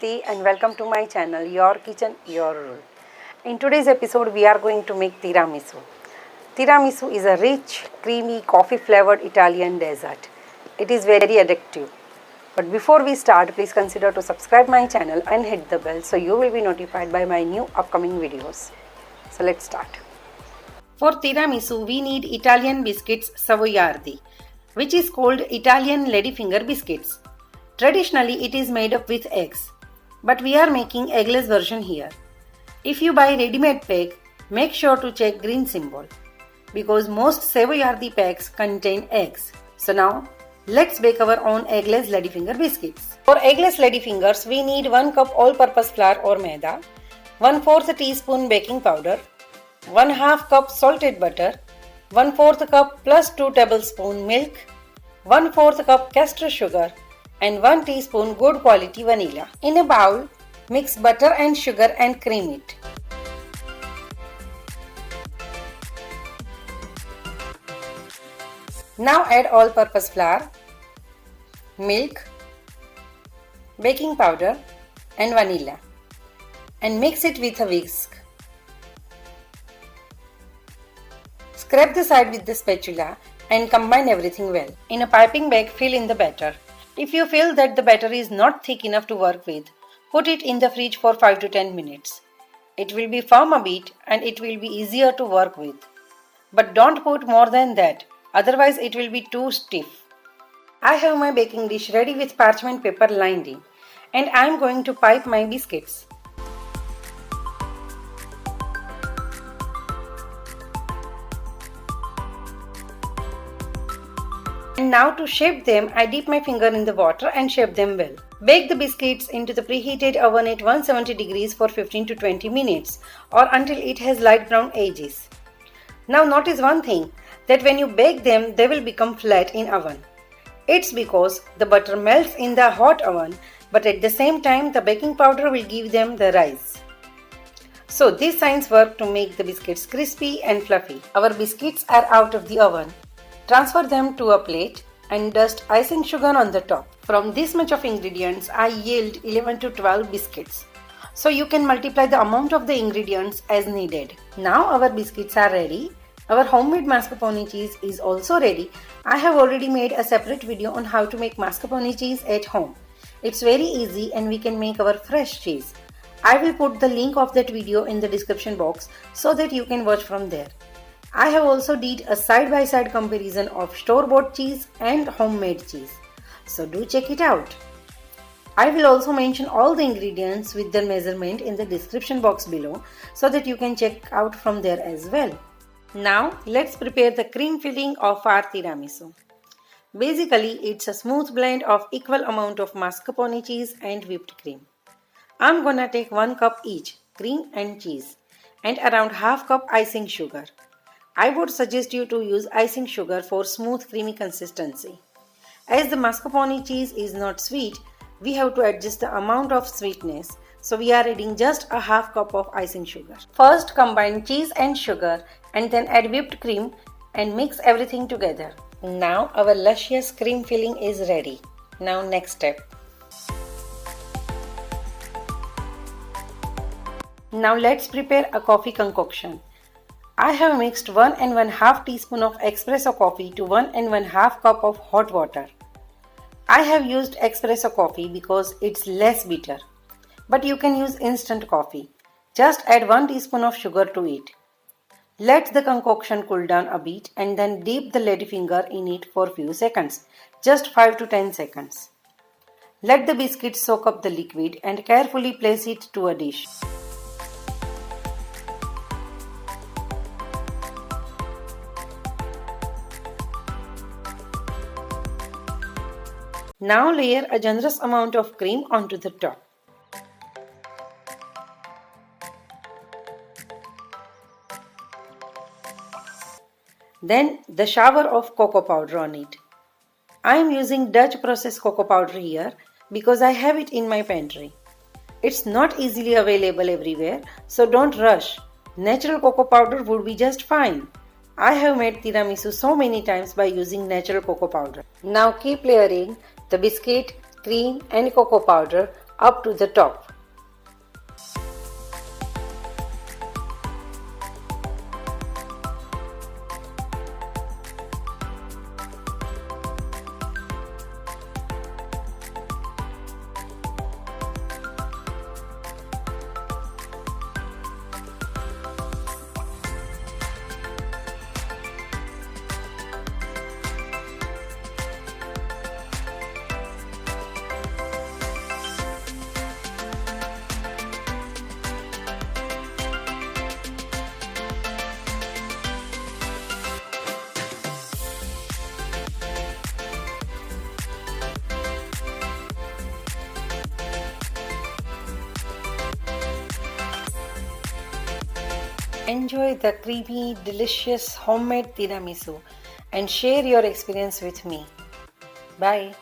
Namaste and welcome to my channel, Your Kitchen, Your Rule. In today's episode, we are going to make tiramisu. Tiramisu is a rich, creamy, coffee-flavored Italian dessert. It is very addictive. But before we start, please consider to subscribe my channel and hit the bell so you will be notified by my new upcoming videos. So let's start. For tiramisu, we need Italian biscuits Savoiardi, which is called Italian Ladyfinger biscuits. Traditionally, it is made up with eggs, but we are making eggless version here. If you buy ready-made pack, make sure to check green symbol because most Savoiardi packs contain eggs. So now, let's bake our own eggless Ladyfinger biscuits. For eggless Ladyfingers, we need 1 cup all-purpose flour or maida, 1/4 teaspoon baking powder, 1/2 cup salted butter, 1/4 cup plus 2 tablespoon milk, 1/4 cup castor sugar, and 1 teaspoon good quality vanilla. In a bowl, mix butter and sugar and cream it. Now add all-purpose flour, milk, baking powder and vanilla and mix it with a whisk. Scrape the side with the spatula and combine everything well. In a piping bag, fill in the batter. If you feel that the batter is not thick enough to work with, put it in the fridge for 5 to 10 minutes. It will be firm a bit and it will be easier to work with. But don't put more than that, otherwise it will be too stiff. I have my baking dish ready with parchment paper lined in, and I am going to pipe my biscuits. And now to shape them, I dip my finger in the water and shape them well. Bake the biscuits into the preheated oven at 170 degrees for 15 to 20 minutes or until it has light brown edges. Now notice one thing, that when you bake them, they will become flat in oven. It's because the butter melts in the hot oven, but at the same time the baking powder will give them the rise. So these signs work to make the biscuits crispy and fluffy. Our biscuits are out of the oven. Transfer them to a plate and dust icing sugar on the top. From this much of ingredients, I yield 11 to 12 biscuits. So you can multiply the amount of the ingredients as needed. Now our biscuits are ready. Our homemade mascarpone cheese is also ready. I have already made a separate video on how to make mascarpone cheese at home. It's very easy and we can make our fresh cheese. I will put the link of that video in the description box so that you can watch from there. I have also did a side-by-side comparison of store-bought cheese and homemade cheese. So do check it out. I will also mention all the ingredients with their measurement in the description box below so that you can check out from there as well. Now let's prepare the cream filling of our tiramisu. Basically, it's a smooth blend of equal amount of mascarpone cheese and whipped cream. I'm gonna take 1 cup each, cream and cheese, and around 1/2 cup icing sugar. I would suggest you to use icing sugar for smooth creamy consistency. As the mascarpone cheese is not sweet, we have to adjust the amount of sweetness, so we are adding just a 1/2 cup of icing sugar. First combine cheese and sugar and then add whipped cream and mix everything together. Now our luscious cream filling is ready. Now next step. Now let's prepare a coffee concoction. I have mixed 1 and 1/2 teaspoon of espresso coffee to 1 and 1/2 cup of hot water. I have used espresso coffee because it's less bitter, but you can use instant coffee. Just add 1 teaspoon of sugar to it. Let the concoction cool down a bit and then dip the ladyfinger in it for few seconds, just 5 to 10 seconds. Let the biscuits soak up the liquid and carefully place it to a dish. Now layer a generous amount of cream onto the top. Then the shower of cocoa powder on it. I am using Dutch processed cocoa powder here because I have it in my pantry. It's not easily available everywhere, so don't rush. Natural cocoa powder would be just fine. I have made tiramisu so many times by using natural cocoa powder. Now keep layering the biscuit, cream and cocoa powder up to the top. Enjoy the creamy, delicious homemade tiramisu and share your experience with me. Bye.